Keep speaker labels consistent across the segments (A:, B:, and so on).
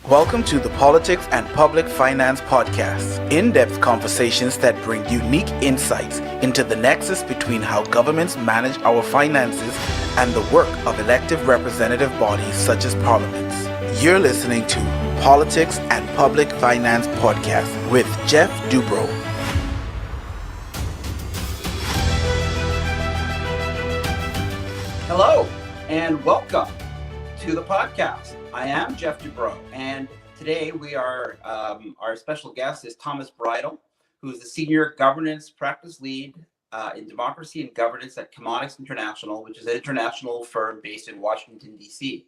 A: Welcome to the Politics and Public Finance Podcast, in-depth conversations that bring unique insights into the nexus between how governments manage our finances and the work of elective representative bodies such as parliaments. You're listening to Politics and Public Finance Podcast with Geoff Dubrow.
B: Hello and welcome to the podcast. I am Geoff Dubrow, and today our special guest is Thomas Bridle, who is the Senior Governance Practice Lead in Democracy and Governance at Commodities International, which is an international firm based in Washington, D.C.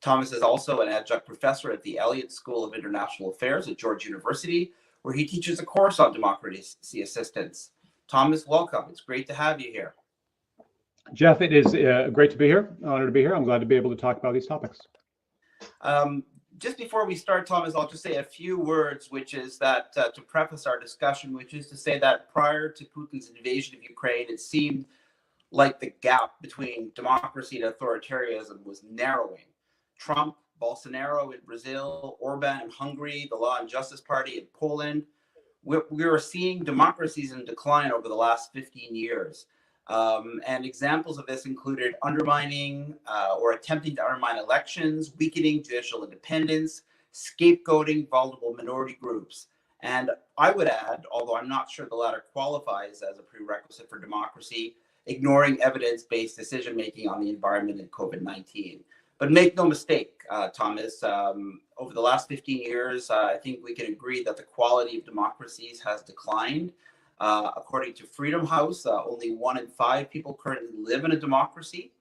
B: Thomas is also an adjunct professor at the Elliott School of International Affairs at George University, where he teaches a course on democracy assistance. Thomas, welcome. It's great to have you here.
C: Geoff, it is great to be here. Honored to be here. I'm glad to be able to talk about these topics.
B: Just before we start, Thomas, I'll just say a few words, which is that to preface our discussion, which is to say that prior to Putin's invasion of Ukraine, it seemed like the gap between democracy and authoritarianism was narrowing. Trump, Bolsonaro in Brazil, Orban in Hungary, the Law and Justice Party in Poland. We were seeing democracies in decline over the last 15 years. And examples of this included undermining or attempting to undermine elections, weakening judicial independence, scapegoating vulnerable minority groups. And I would add, although I'm not sure the latter qualifies as a prerequisite for democracy, ignoring evidence-based decision-making on the environment and COVID-19. But make no mistake, Thomas, over the last 15 years, I think we can agree that the quality of democracies has declined. According to Freedom House, only 1 in 5 people currently live in a democracy.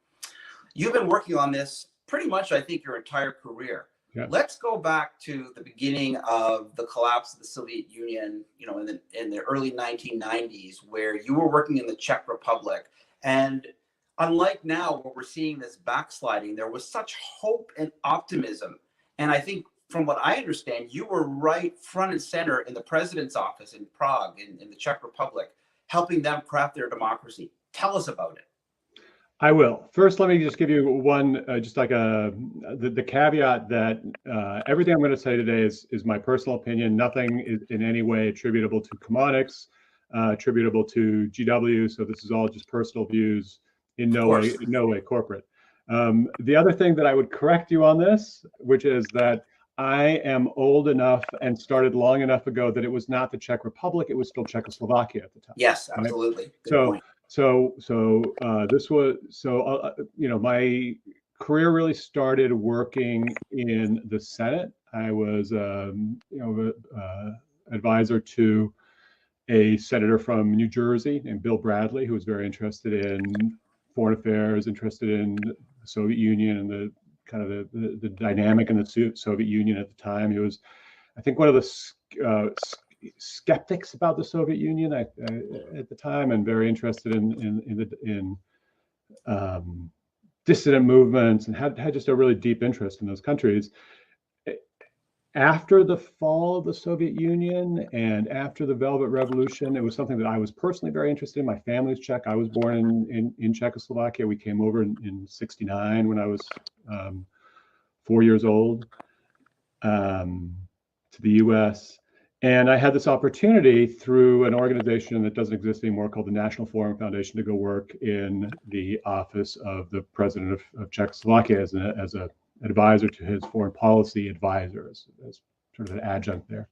B: You've been working on this pretty much, I think, your entire career. Yeah. Let's go back to the beginning of the collapse of the Soviet Union, in the early 1990s, where you were working in the Czech Republic. And unlike now, where we're seeing this backsliding, there was such hope and optimism. And I think, from what I understand, you were right front and center in the president's office in Prague, in the Czech Republic, helping them craft their democracy. Tell us about it.
C: I will. First, let me just give you one, the caveat that everything I'm going to say today is my personal opinion. Nothing is in any way attributable to Commodities, attributable to GW. So this is all just personal views, in no way corporate. The other thing that I would correct you on this, which is that I am old enough and started long enough ago that it was not the Czech Republic; it was still Czechoslovakia at the time.
B: Yes, absolutely. Right?
C: My career really started working in the Senate. I was, advisor to a senator from New Jersey named Bill Bradley, who was very interested in foreign affairs, interested in the Soviet Union and the dynamic in the Soviet Union at the time. He was, I think, one of the skeptics about the Soviet Union at the time, and very interested in dissident movements, and had just a really deep interest in those countries. After the fall of the Soviet Union and after the Velvet Revolution, it was something that I was personally very interested in. My family's Czech. I was born in Czechoslovakia. We came over in '69 when I was 4 years old to the U.S. And I had this opportunity through an organization that doesn't exist anymore called the National Forum Foundation to go work in the office of the president of Czechoslovakia as an advisor to his foreign policy advisors, as sort of an adjunct there.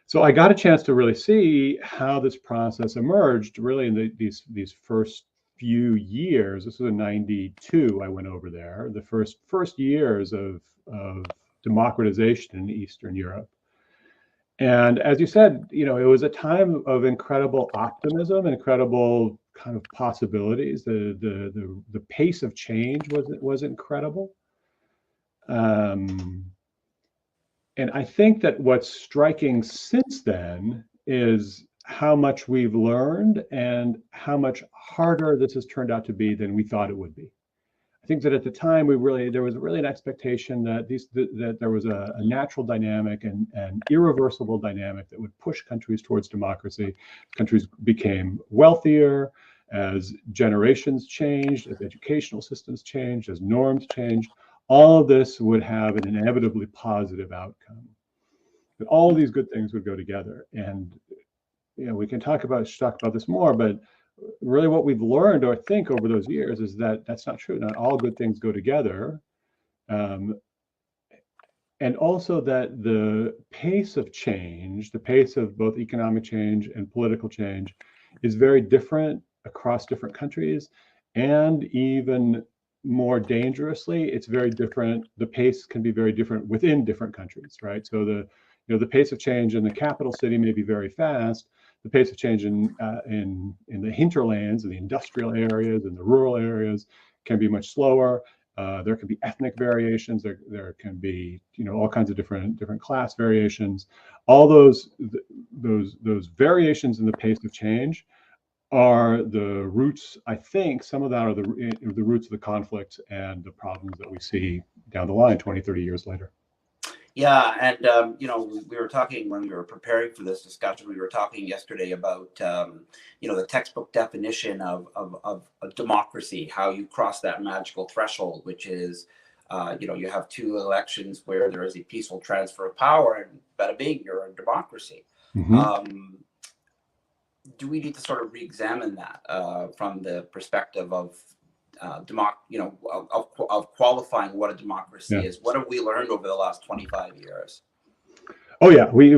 C: So I got a chance to really see how this process emerged really in these first few years. This was in '92. I went over there, the first years of democratization in Eastern Europe. And as you said, it was a time of incredible optimism and incredible kind of possibilities. The pace of change was incredible. And I think that what's striking since then is how much we've learned and how much harder this has turned out to be than we thought it would be. I think that at the time there was really an expectation that that there was a natural dynamic and irreversible dynamic that would push countries towards democracy. Countries became wealthier as generations changed, as educational systems changed, as norms changed. all of this would have an inevitably positive outcome. That all these good things would go together. And we can talk about this more, but really what we've learned or think over those years is that that's not true. Not all good things go together. And also that the pace of change, the pace of both economic change and political change is very different across different countries. And even more dangerously, it's very different. The pace can be very different within different countries, right? So the pace of change in the capital city may be very fast. The pace of change in the hinterlands, in the industrial areas, in the rural areas can be much slower. There can be ethnic variations. There can be all kinds of different class variations. All those variations in the pace of change are the roots. I think some of that are the roots of the conflicts and the problems that we see down the line 20, 30 years later.
B: Yeah, and we were talking when we were preparing for this discussion. We were talking yesterday about the textbook definition of a democracy, how you cross that magical threshold, which is you have two elections where there is a peaceful transfer of power, and bada bing, you're a democracy.
C: Mm-hmm.
B: Do we need to sort of re-examine that from the perspective of qualifying what a democracy is? What have we learned over the last 25 years?
C: Oh yeah, we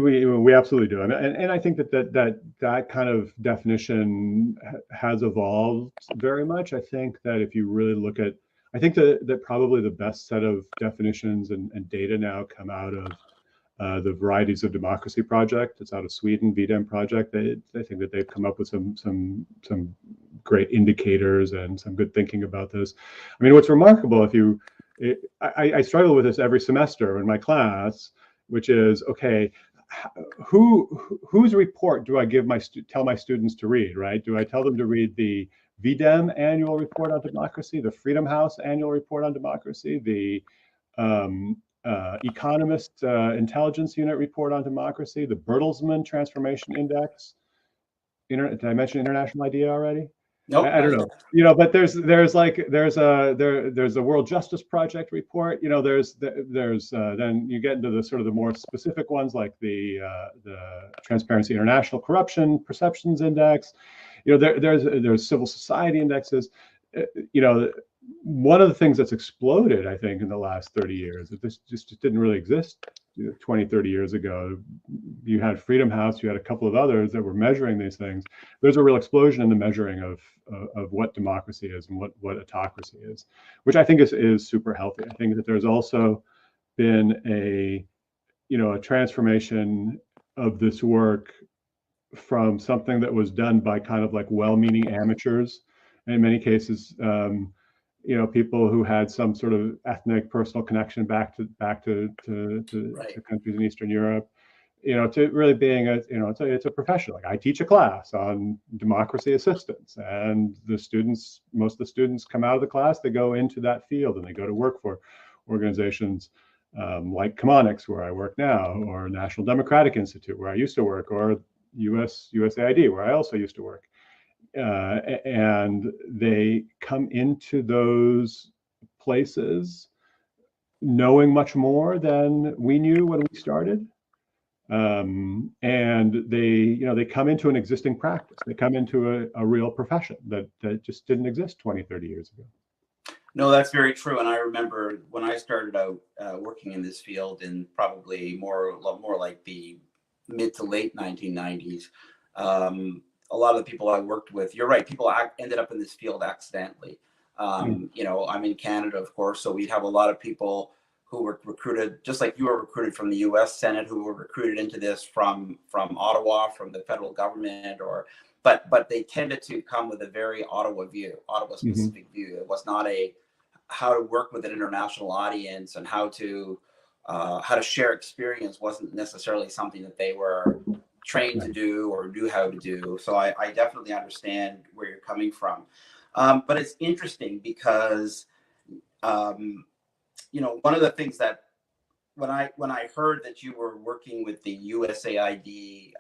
C: absolutely do, and I think that kind of definition has evolved very much. I think that if you really look at, I think that probably the best set of definitions and data now come out of the Varieties of Democracy project. It's out of Sweden, VDEM project. I think that they've come up with some great indicators and some good thinking about this. I mean, what's remarkable, I struggle with this every semester in my class, which is, okay, whose report do I tell my students to read, right? Do I tell them to read the VDEM annual report on democracy, the Freedom House annual report on democracy, the Economist Intelligence Unit report on democracy, the Bertelsmann Transformation Index? Did I mention International IDEA already?
B: Nope.
C: I don't know. But there's a World Justice Project report. Then you get into the sort of the more specific ones like the Transparency International Corruption Perceptions Index. There's civil society indexes. One of the things that's exploded, I think, in the last 30 years, that this just didn't really exist 20, 30 years ago. You had Freedom House, you had a couple of others that were measuring these things. There's a real explosion in the measuring of what democracy is and what autocracy is, which I think is super healthy. I think that there's also been a transformation of this work from something that was done by kind of like well-meaning amateurs, and in many cases, people who had some sort of ethnic personal connection back to countries in Eastern Europe, to really being it's a profession. Like I teach a class on democracy assistance, and most of the students come out of the class, they go into that field and they go to work for organizations like Chemonics, where I work now, or National Democratic Institute, where I used to work, or USAID, where I also used to work. And they come into those places knowing much more than we knew when we started. And they come into an existing practice. They come into a real profession that just didn't exist 20, 30 years ago.
B: No, that's very true. And I remember when I started out working in this field in probably more like the mid to late 1990s, a lot of the people I worked with, you're right, people ended up in this field accidentally. I'm in Canada, of course, so we'd have a lot of people who were recruited, just like you were recruited from the U.S. Senate, who were recruited into this from Ottawa, from the federal government, but they tended to come with a very Ottawa specific view. It was not how to work with an international audience and how to share experience wasn't necessarily something that they were trained to do or knew how to do. So I definitely understand where you're coming from. But it's interesting because, one of the things that when I heard that you were working with the USAID,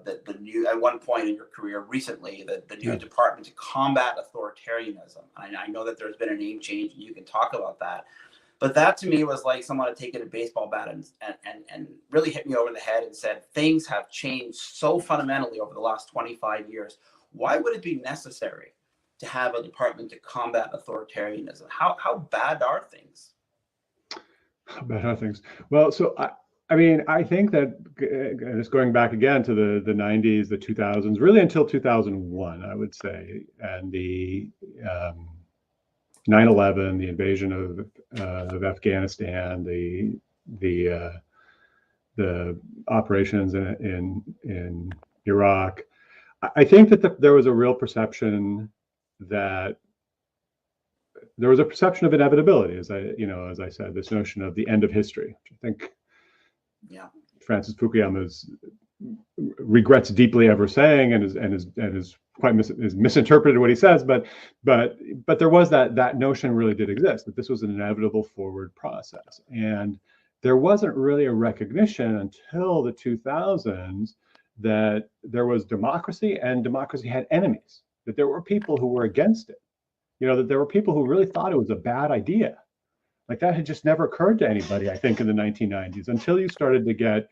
B: the new, at one point in your career recently, the new Department to Combat Authoritarianism, I know that there's been a name change and you can talk about that. But that to me was like someone had taken a baseball bat and really hit me over the head and said, things have changed so fundamentally over the last 25 years. Why would it be necessary to have a department to combat authoritarianism? How bad are things?
C: How bad are things? Well, so I mean, I think that it's going back again to the 90s, the 2000s, really until 2001, I would say, and the 9/11, the invasion of Afghanistan, the operations in Iraq. I think that there was a real perception that there was a perception of inevitability, as I said, this notion of the end of history, which I think,
B: yeah,
C: Francis Fukuyama regrets deeply ever saying, and is quite misinterpreted what he says, but there was that notion really did exist, that this was an inevitable forward process, and there wasn't really a recognition until the 2000s that there was democracy, and democracy had enemies, that there were people who were against it, that there were people who really thought it was a bad idea. Like that had just never occurred to anybody, I think, in the 1990s, until you started to get,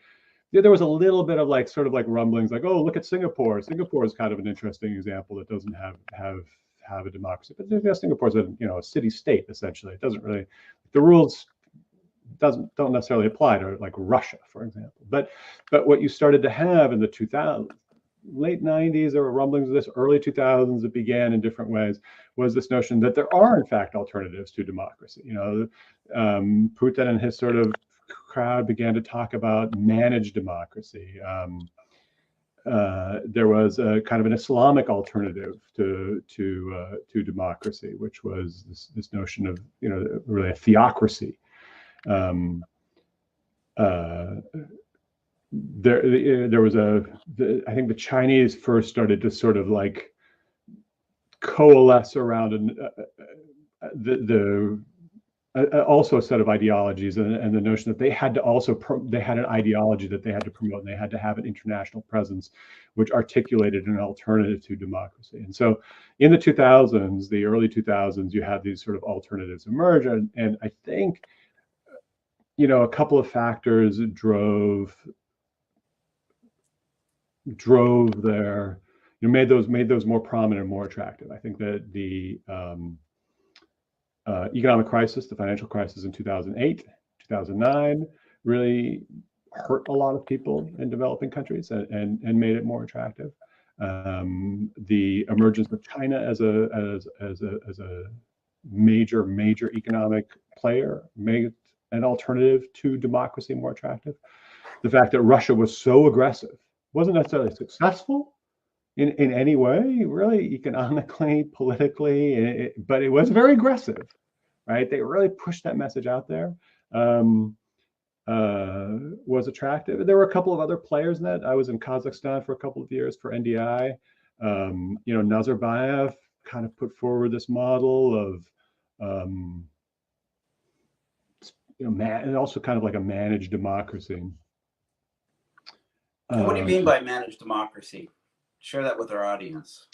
C: there was a little bit of like sort of like rumblings, like, oh, look at Singapore. Singapore is kind of an interesting example that doesn't have a democracy, but Singapore's a city state essentially. It doesn't really, the rules don't necessarily apply to like Russia, for example. But what you started to have in the 2000s, late 90s, there were rumblings of this, early 2000s, it began in different ways, was this notion that there are in fact alternatives to democracy. Putin and his sort of crowd began to talk about managed democracy. There was a kind of an Islamic alternative to democracy, which was this notion of really a theocracy. There was I think the Chinese first started to sort of like coalesce around also a set of ideologies, and the notion that they had an ideology that they had to promote, and they had to have an international presence which articulated an alternative to democracy. And so in the 2000s, the early 2000s, you had these sort of alternatives emerge, and I think a couple of factors drove their, made those more prominent and more attractive. I think that the economic crisis, the financial crisis in 2008, 2009, really hurt a lot of people in developing countries and made it more attractive. The emergence of China as a major economic player made an alternative to democracy more attractive. The fact that Russia was so aggressive, wasn't necessarily successful in any way, really, economically, politically, but it was very aggressive, right? They really pushed that message out there, was attractive. There were a couple of other players in that. I was in Kazakhstan for a couple of years for NDI. Nazarbayev kind of put forward this model of, and also kind of like a managed democracy.
B: What do you mean by managed democracy? Share that with our audience.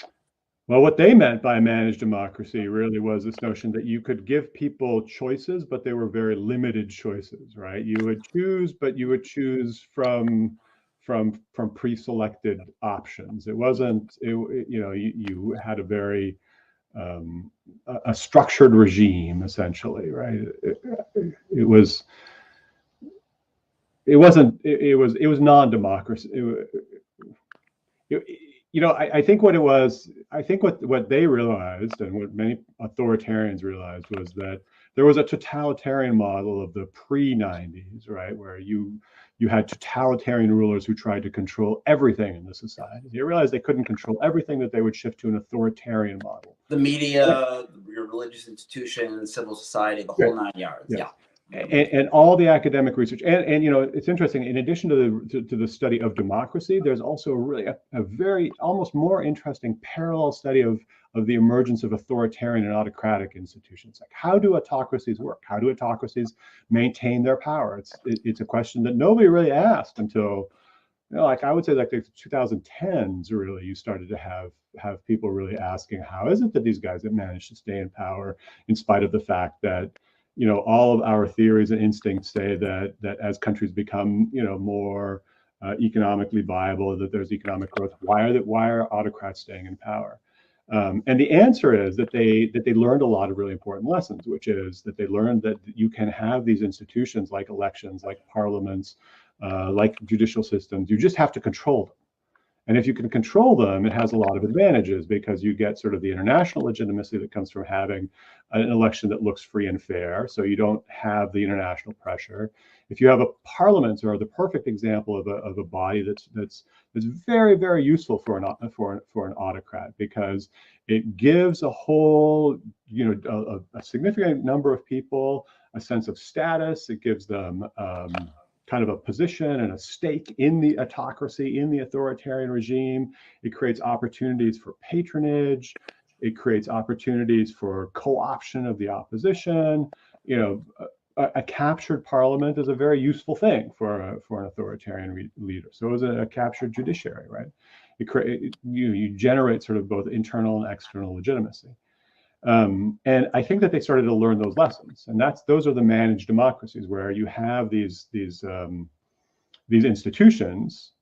C: Well, what they meant by managed democracy really was this notion that you could give people choices, but they were very limited choices, right? You would choose, but you would choose from pre-selected options. It wasn't, you had a very a structured regime, essentially, right? It was non-democracy. I think what it was, I think what they realized, and what many authoritarians realized, was that there was a totalitarian model of the pre-90s, right, where you had totalitarian rulers who tried to control everything in the society. They realized they couldn't control everything, that they would shift to an authoritarian model.
B: The media, your religious institutions, civil society, the whole nine yards. Yeah.
C: And all the academic research, and it's interesting. In addition to the study of democracy, there's also really a very almost more interesting parallel study of the emergence of authoritarian and autocratic institutions. Like, how do autocracies work? How do autocracies maintain their power? It's a question that nobody really asked until, like I would say, like the 2010s. Really, you started to have people really asking, how is it that these guys have managed to stay in power in spite of the fact that all of our theories and instincts say that as countries become, more economically viable, that there's economic growth. Why are autocrats staying in power? And the answer is that they learned a lot of really important lessons, which is that they learned that you can have these institutions like elections, like parliaments, like judicial systems. You just have to control them. And if you can control them, it has a lot of advantages because you get sort of the international legitimacy that comes from having an election that looks free and fair. So you don't have the international pressure. If you have a parliament, or the perfect example of a body that's very, very useful for an autocrat, because it gives a whole, a significant number of people a sense of status. It gives them kind of a position and a stake in the autocracy, in the authoritarian regime. It creates opportunities for patronage. It creates opportunities for co-option of the opposition. A captured parliament is a very useful thing for an authoritarian leader. So is a captured judiciary, right? You generate sort of both internal and external legitimacy. And I think that they started to learn those lessons, and those are the managed democracies, where you have these institutions,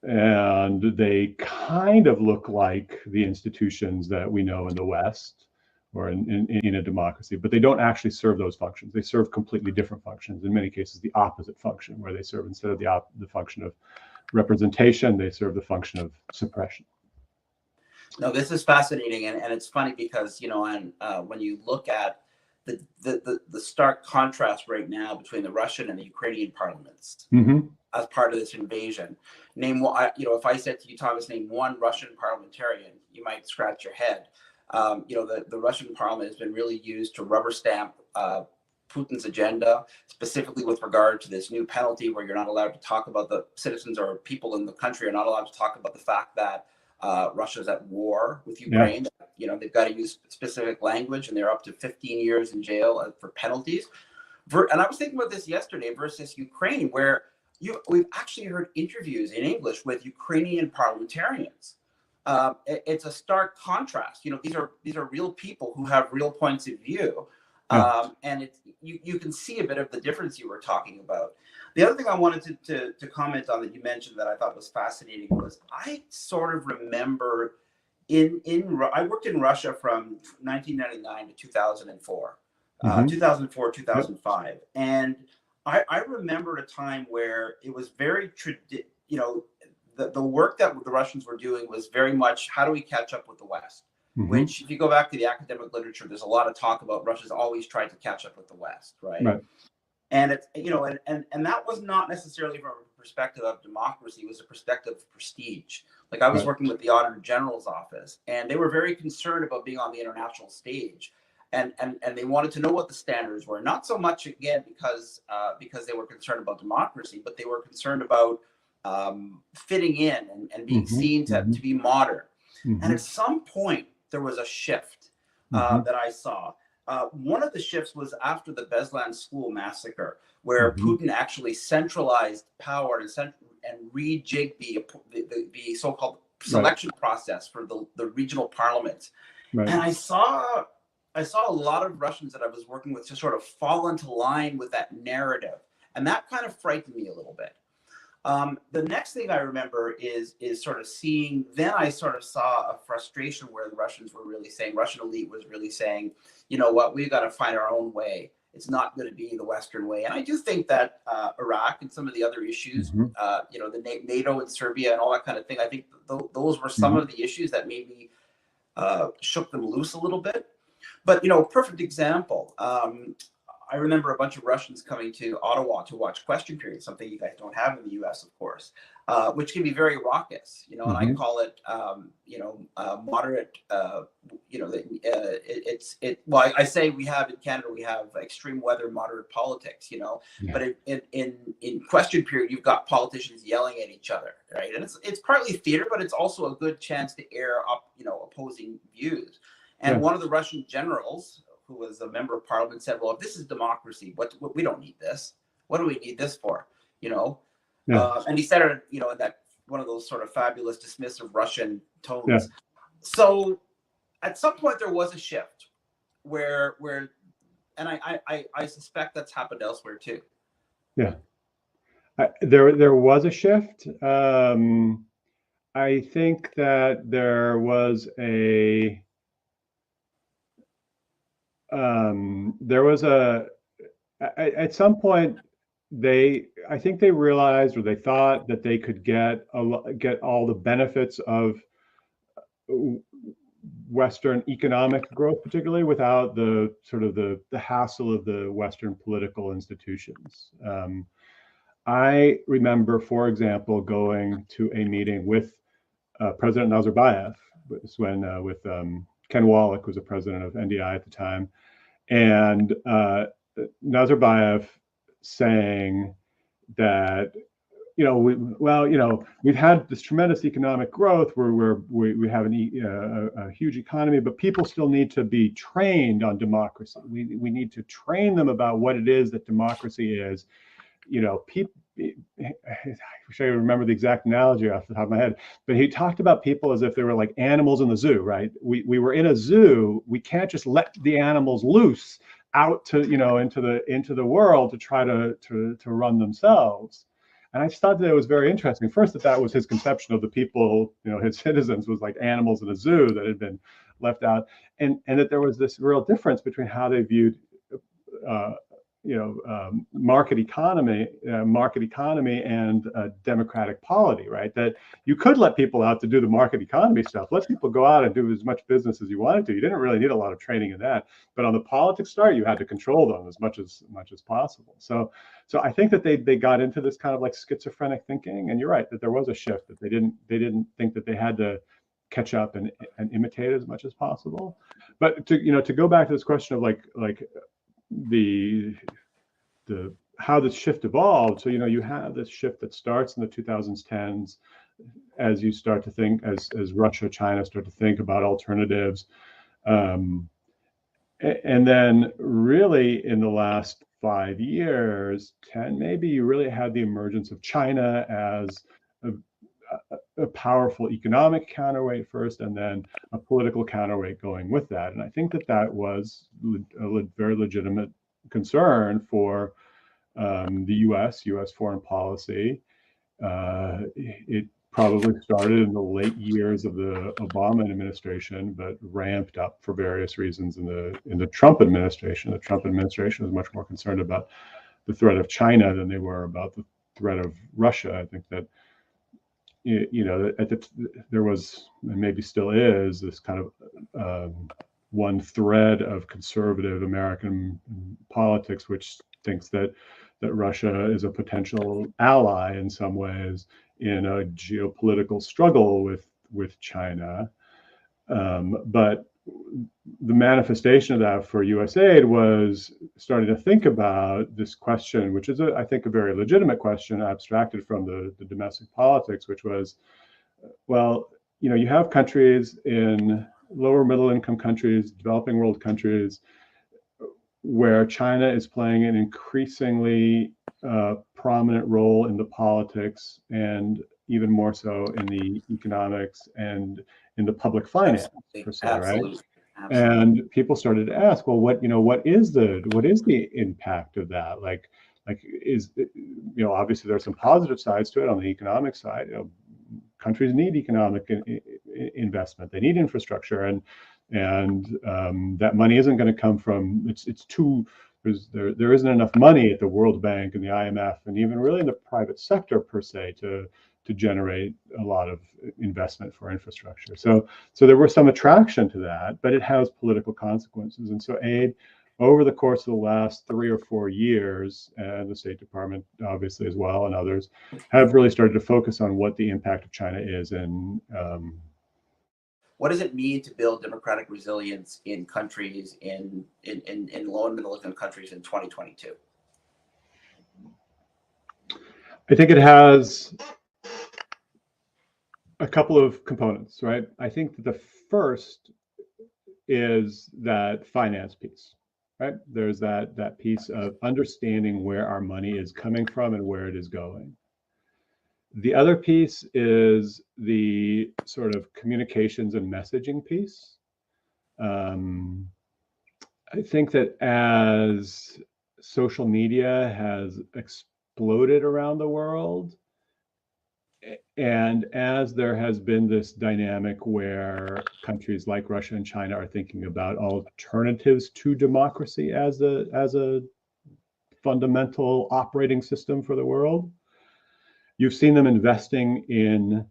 C: and they kind of look like the institutions that we know in the West or in a democracy, but they don't actually serve those functions. They serve completely different functions. In many cases, the opposite function, where they serve, instead of the function of representation, they serve the function of suppression.
B: No, this is fascinating, and it's funny because when you look at the stark contrast right now between the Russian and the Ukrainian parliaments as part of this invasion. If I said to you, Thomas, name one Russian parliamentarian, you might scratch your head. The Russian parliament has been really used to rubber stamp Putin's agenda, specifically with regard to this new penalty where you're not allowed to talk about the citizens or people in the country are not allowed to talk about the fact that Russia's at war with Ukraine. Yeah. They've got to use specific language, and they're up to 15 years in jail for penalties. And I was thinking about this yesterday versus Ukraine, where we've actually heard interviews in English with Ukrainian parliamentarians. It's a stark contrast. These are real people who have real points of view. And you can see a bit of the difference you were talking about. The other thing I wanted to comment on that you mentioned that I thought was fascinating was I sort of remember I worked in Russia from 1999 to 2004, 2004, 2005. And I remember a time where it was very, the work that the Russians were doing was very much, how do we catch up with the West? Which, if you go back to the academic literature, there's a lot of talk about Russia's always tried to catch up with the West, right? And it's, and that was not necessarily from a perspective of democracy. It was a perspective of prestige. Like, I was working with the Auditor General's office, and they were very concerned about being on the international stage, and they wanted to know what the standards were. Not so much, again, because they were concerned about democracy, but they were concerned about fitting in and being seen to be modern. And at some point, there was a shift that I saw. One of the shifts was after the Beslan school massacre, where Putin actually centralized power and rejigged the so-called selection process for the regional parliaments. And I saw a lot of Russians that I was working with just sort of fall into line with that narrative, and that kind of frightened me a little bit. The next thing I remember is sort of seeing, then I sort of saw a frustration where the Russian elite was really saying, you know what, we've got to find our own way. It's not going to be the Western way. And I do think that Iraq and some of the other issues, the NATO and Serbia and all that kind of thing, I think those were some of the issues that maybe shook them loose a little bit. But, perfect example. I remember a bunch of Russians coming to Ottawa to watch Question Period, something you guys don't have in the U.S., of course, which can be very raucous, and I call it, moderate. Well, I say we have in Canada, we have extreme weather, moderate politics, but in Question Period, you've got politicians yelling at each other, right? And it's partly theater, but it's also a good chance to air up, opposing views. And one of the Russian generals, who was a member of parliament, said, well, if this is democracy, what we don't need this. What do we need this for? And he said it, in that one of those sort of fabulous, dismissive Russian tones. So at some point there was a shift where And I suspect that's happened elsewhere too.
C: Yeah, there was a shift. I think that there was at some point I think they realized, or they thought, that they could get all the benefits of Western economic growth, particularly without the sort of the hassle of the Western political institutions. I remember, for example, going to a meeting with President Nazarbayev, when with Ken Wallach was the president of NDI at the time, and Nazarbayev saying that, we've had this tremendous economic growth where we have a huge economy, but people still need to be trained on democracy. We need to train them about what it is that democracy is. People. I wish I remember the exact analogy off the top of my head, but he talked about people as if they were like animals in the zoo, right? We were in a zoo. We can't just let the animals loose out to into the world to try to run themselves. And I just thought that it was very interesting. First, that was his conception of the people, his citizens, was like animals in a zoo that had been left out, and that there was this real difference between how they viewed market economy and democratic polity, right? That you could let people out to do the market economy stuff. Let people go out and do as much business as you wanted to. You didn't really need a lot of training in that. But on the politics side, you had to control them as much as possible. So I think that they got into this kind of like schizophrenic thinking. And you're right, that there was a shift, that they didn't think that they had to catch up and imitate as much as possible. But to go back to this question of like the how this shift evolved. So you have this shift that starts in the 2010s as you start to think, as Russia, China start to think about alternatives, and then really in the last 5 years, 10 maybe, you really had the emergence of China as a powerful economic counterweight first, and then a political counterweight going with that. And I think that was a very legitimate concern for the U.S. foreign policy. It probably started in the late years of the Obama administration, but ramped up for various reasons in the Trump administration. The Trump administration was much more concerned about the threat of China than they were about the threat of Russia. I think that there was, and maybe still is, this kind of one thread of conservative American politics, which thinks that Russia is a potential ally in some ways in a geopolitical struggle with China. But the manifestation of that for USAID was starting to think about this question, which is, I think, a very legitimate question, abstracted from the domestic politics, which was, well, you have countries in lower middle income countries, developing world countries, where China is playing an increasingly prominent role in the politics, and even more so in the economics and in the public finance, per se,
B: Absolutely.
C: right?
B: Absolutely.
C: And people started to ask, well, what is the impact of that? Like is obviously there are some positive sides to it on the economic side. Countries need economic investment. They need infrastructure, and that money isn't going to come from there isn't enough money at the World Bank and the IMF, and even really in the private sector per se, to generate a lot of investment for infrastructure. So there was some attraction to that, but it has political consequences. And so aid, over the course of the last 3 or 4 years, and the State Department obviously as well, and others, have really started to focus on what the impact of China is. And
B: what does it mean to build democratic resilience in countries in low and middle income countries in 2022?
C: I think it has a couple of components, right? I think that the first is that finance piece, right? There's that piece of understanding where our money is coming from and where it is going. The other piece is the sort of communications and messaging piece. I think that as social media has exploded around the world, and as there has been this dynamic where countries like Russia and China are thinking about alternatives to democracy as a fundamental operating system for the world, you've seen them investing in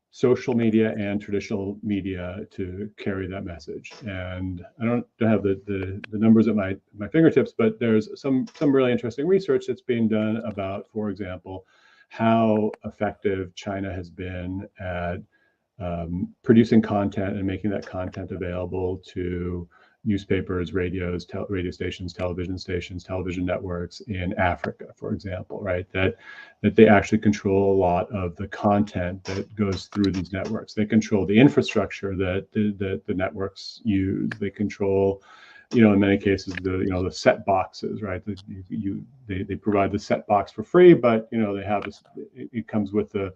C: social media and traditional media to carry that message. And I don't have the numbers at my fingertips, but there's some really interesting research that's being done about, for example, how effective China has been at producing content and making that content available to newspapers, radio stations, television networks in Africa, for example, right? That they actually control a lot of the content that goes through these networks. They control the infrastructure that the networks use. They control, in many cases, the set boxes, right? They provide the set box for free, but they have this. It comes with the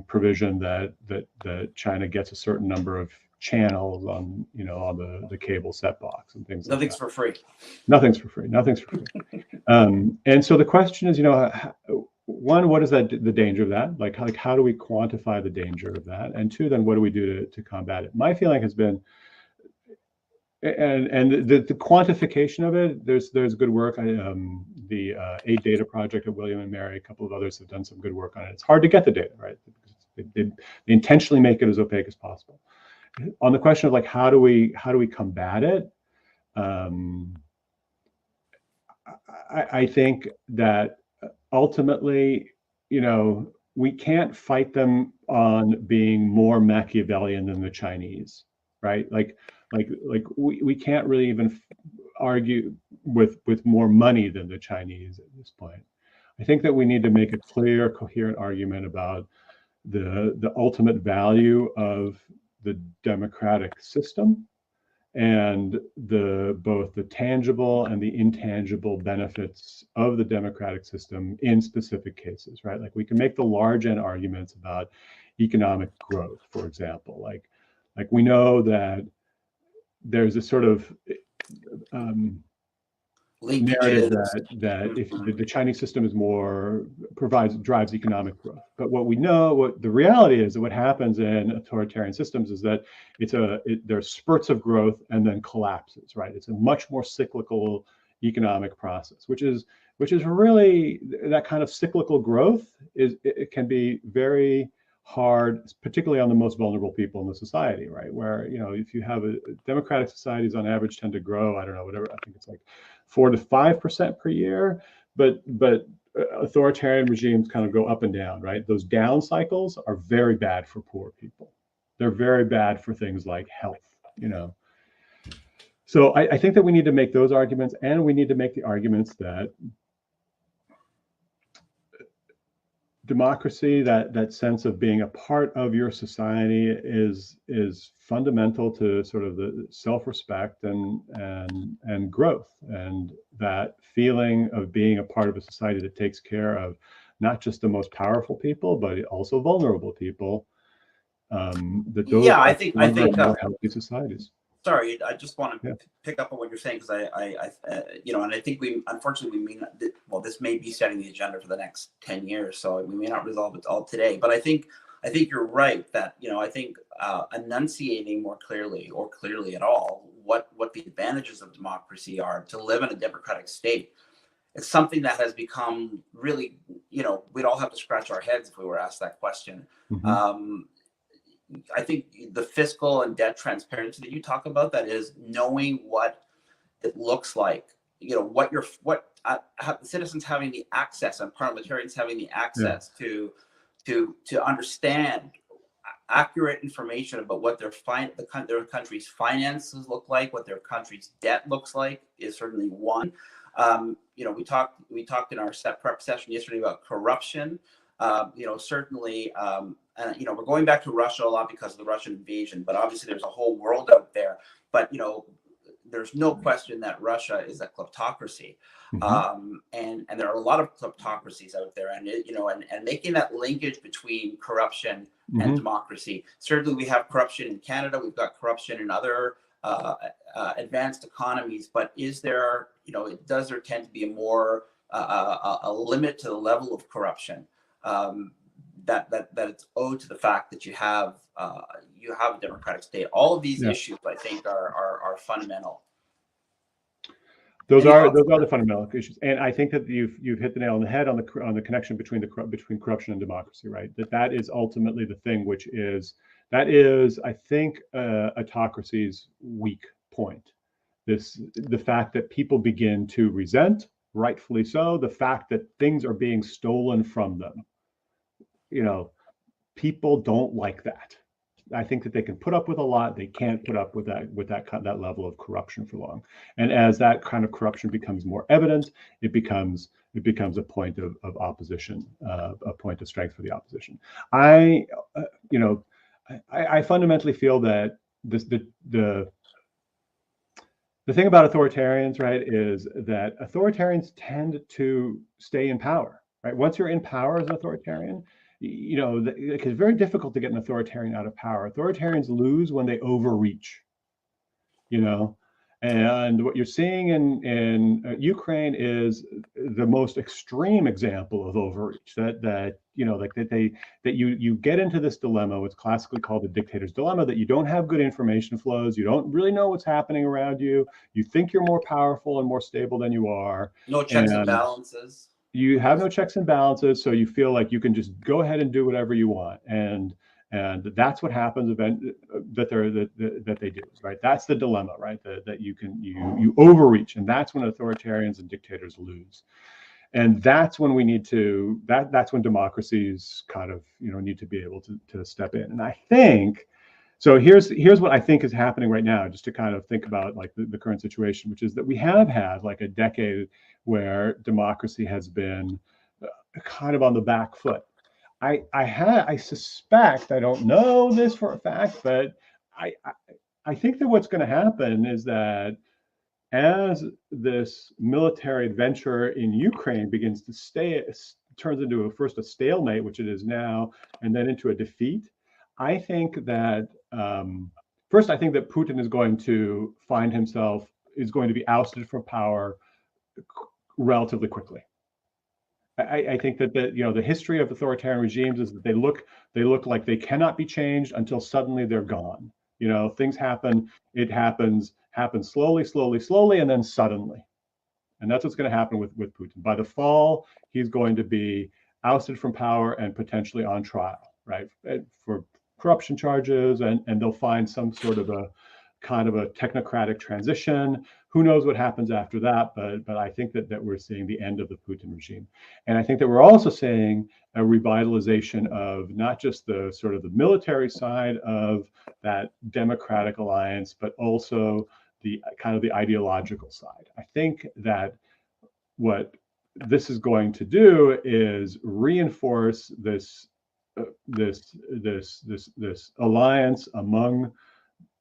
C: provision that China gets a certain number of channels on the cable set box and things.
B: Nothing's
C: like
B: for free.
C: Nothing's for free. And so the question is, one, what is the danger of that? Like how do we quantify the danger of that? And two, then what do we do to combat it? My feeling has been, and the quantification of it, there's good work. The Aid Data Project at William and Mary, a couple of others have done some good work on it. It's hard to get the data, right? They intentionally make it as opaque as possible. On the question of like how do we combat it, I think that ultimately, we can't fight them on being more Machiavellian than the Chinese, right? Like we can't really even argue with more money than the Chinese at this point. I think that we need to make a clear, coherent argument about the ultimate value of the democratic system and both the tangible and the intangible benefits of the democratic system in specific cases, right? Like we can make the large end arguments about economic growth, for example. Like we know that there's a sort of narrative that if the Chinese system is drives economic growth. But what the reality is that what happens in authoritarian systems is that there's spurts of growth and then collapses, right? It's a much more cyclical economic process, which is really, that kind of cyclical growth it can be very hard, particularly on the most vulnerable people in the society, right? Where, if you have democratic societies on average tend to grow, I don't know, whatever, I think it's like 4 to 5% per year, but authoritarian regimes kind of go up and down, right? Those down cycles are very bad for poor people. They're very bad for things like health, So I think that we need to make those arguments, and we need to make the arguments that democracy, that sense of being a part of your society is fundamental to sort of the self-respect and growth, and that feeling of being a part of a society that takes care of not just the most powerful people, but also vulnerable people.
B: I think
C: more healthy societies.
B: Sorry, I just want to pick up on what you're saying, because and I think unfortunately, this may be setting the agenda for the next 10 years, so we may not resolve it all today. But I think you're right that, I think enunciating more clearly, or clearly at all, what the advantages of democracy are to live in a democratic state. It's something that has become really, we'd all have to scratch our heads if we were asked that question. Mm-hmm. I think the fiscal and debt transparency that you talk about, that is knowing what it looks like, citizens having the access and parliamentarians having the access to understand accurate information about what their country's finances look like, what their country's debt looks like, is certainly one. We talked in our prep session yesterday about corruption. Certainly, and we're going back to Russia a lot because of the Russian invasion, but obviously there's a whole world out there. But there's no question that Russia is a kleptocracy, and there are a lot of kleptocracies out there, and and making that linkage between corruption and democracy. Certainly, we have corruption in Canada. We've got corruption in other advanced economies, but is there, does there tend to be a more a limit to the level of corruption that it's owed to the fact that you have a democratic state? All of these issues, I think, are fundamental.
C: Those are the fundamental issues, and I think that you've hit the nail on the head on the connection between corruption and democracy, right? That is ultimately the thing, that is I think autocracy's weak point. The fact that people begin to resent, rightfully so, the fact that things are being stolen from them. People don't like that. I think that they can put up with a lot. They can't put up with that level of corruption for long. And as that kind of corruption becomes more evident, it becomes a point of opposition, a point of strength for the opposition. I fundamentally feel that the thing about authoritarians, right, is that authoritarians tend to stay in power, right? Once you're in power as an authoritarian, it's very difficult to get an authoritarian out of power. Authoritarians lose when they overreach, and what you're seeing in Ukraine is the most extreme example of overreach. That you get into this dilemma, what's classically called the dictator's dilemma, that you don't have good information flows, you don't really know what's happening around you, you think you're more powerful and more stable than you are.
B: No checks and balances.
C: You have no checks and balances, so you feel like you can just go ahead and do whatever you want, and that's what happens that they do, right? That's the dilemma, right? That you overreach, and that's when authoritarians and dictators lose, and that's when that's when democracies kind of need to be able to step in. And I think so. Here's what I think is happening right now, just to kind of think about like the current situation, which is that we have had like a decade where democracy has been kind of on the back foot. I suspect, I don't know this for a fact, but I think that what's going to happen is that as this military adventure in Ukraine begins to turns into first a stalemate, which it is now, and then into a defeat, I think that first, I think that Putin is going to be ousted from power relatively quickly. I think that the history of authoritarian regimes is that they look like they cannot be changed until suddenly they're gone. Things happen. It happens slowly, and then suddenly. And that's what's going to happen with Putin. By the fall, he's going to be ousted from power and potentially on trial, right, for corruption charges, and they'll find some sort of a kind of a technocratic transition. Who knows what happens after that? But I think that we're seeing the end of the Putin regime, and I think that we're also seeing a revitalization of not just the sort of the military side of that democratic alliance, but also the kind of the ideological side. I think that what this is going to do is reinforce this alliance among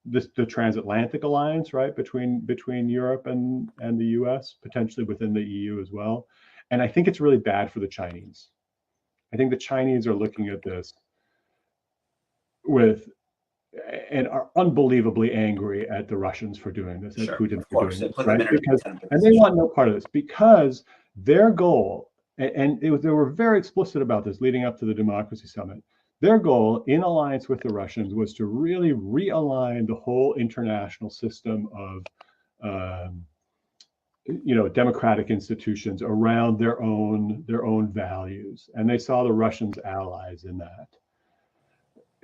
C: the transatlantic alliance, right, between Europe and the US, potentially within the EU as well. And I think it's really bad for the Chinese. I think the Chinese are looking at this and are unbelievably angry at the Russians for doing this, at Putin for doing this, right? And they want no part of this, because their goal, and they were very explicit about this leading up to the Democracy Summit, their goal in alliance with the Russians was to really realign the whole international system of democratic institutions around their own values. And they saw the Russians allies in that.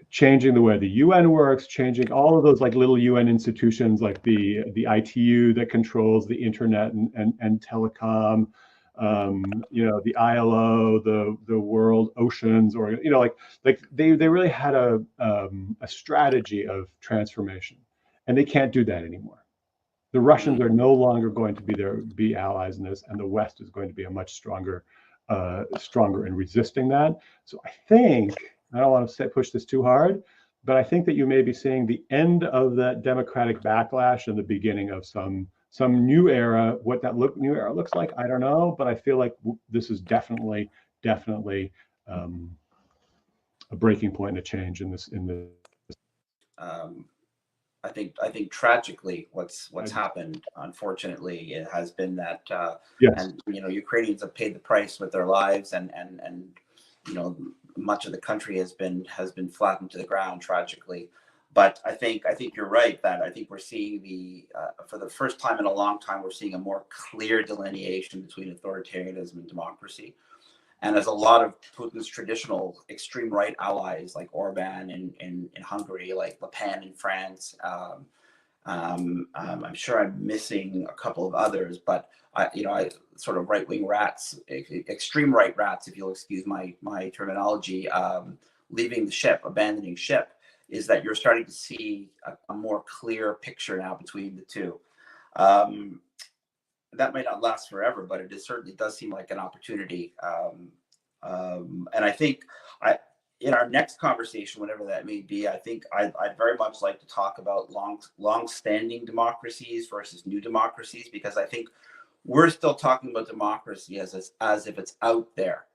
C: Changing the way the UN works, changing all of those like little UN institutions like the ITU that controls the internet and telecom, the ILO, the World Oceans, or they really had a strategy of transformation, and they can't do that anymore. The Russians are no longer going to be allies in this, and the West is going to be a much stronger in resisting that. So I think, I don't want to push this too hard, but I think that you may be seeing the end of that democratic backlash and the beginning of some new era. What that new era looks like, I don't know, but I feel like this is definitely a breaking point, a change in this.
B: think tragically what's happened, unfortunately, it has been that
C: Yes.
B: and Ukrainians have paid the price with their lives, and much of the country has been flattened to the ground tragically. But I think you're right that I think we're seeing for the first time in a long time, we're seeing a more clear delineation between authoritarianism and democracy. And as a lot of Putin's traditional extreme right allies, like Orban in Hungary, like Le Pen in France, I'm sure I'm missing a couple of others, but I sort of right-wing rats, extreme right rats, if you'll excuse my terminology, leaving the ship, abandoning ship, is that you're starting to see a more clear picture now between the two. That might not last forever, but it certainly does seem like an opportunity. And I think in our next conversation, whatever that may be, I think I'd very much like to talk about long-standing democracies versus new democracies, because I think we're still talking about democracy as if it's out there.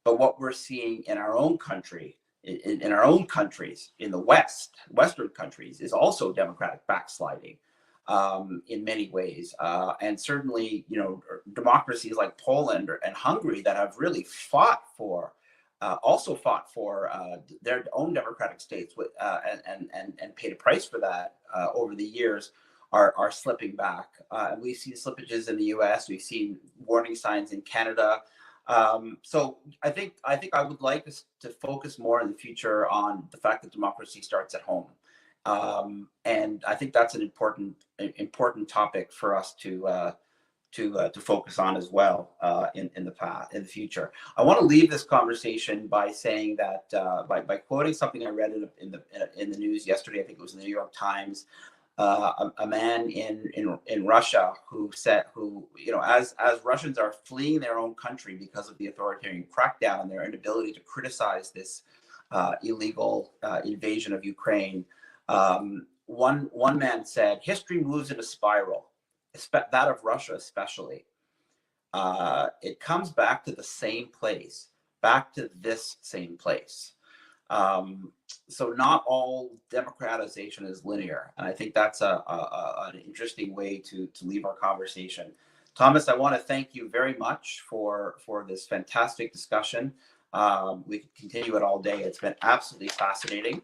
B: But what we're seeing in our own country, in our own countries, in the Western countries, is also democratic backsliding. In many ways, and certainly, democracies like Poland and Hungary that have really also fought for their own democratic states, and paid a price for that over the years, are slipping back. And we've seen slippages in the U.S. We've seen warning signs in Canada. So I think I would like us to focus more in the future on the fact that democracy starts at home. And I think that's an important topic for us to focus on as well in the future. I want to leave this conversation by saying that by quoting something I read in the news yesterday. I think it was in the New York Times. A man in Russia who said, as Russians are fleeing their own country because of the authoritarian crackdown and their inability to criticize this illegal invasion of Ukraine. One man said, history moves in a spiral, that of Russia especially. It comes back to the same place, back to this same place. So not all democratization is linear. And I think that's an interesting way to leave our conversation. Thomas, I want to thank you very much for this fantastic discussion. We could continue it all day. It's been absolutely fascinating.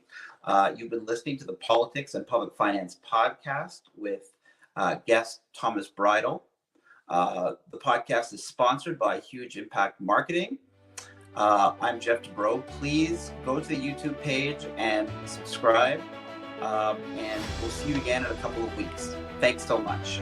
B: You've been listening to the Politics and Public Finance podcast with guest Thomas Bridle. The podcast is sponsored by Huge Impact Marketing. I'm Geoff Dubrow. Please go to the YouTube page and subscribe. And we'll see you again in a couple of weeks. Thanks so much.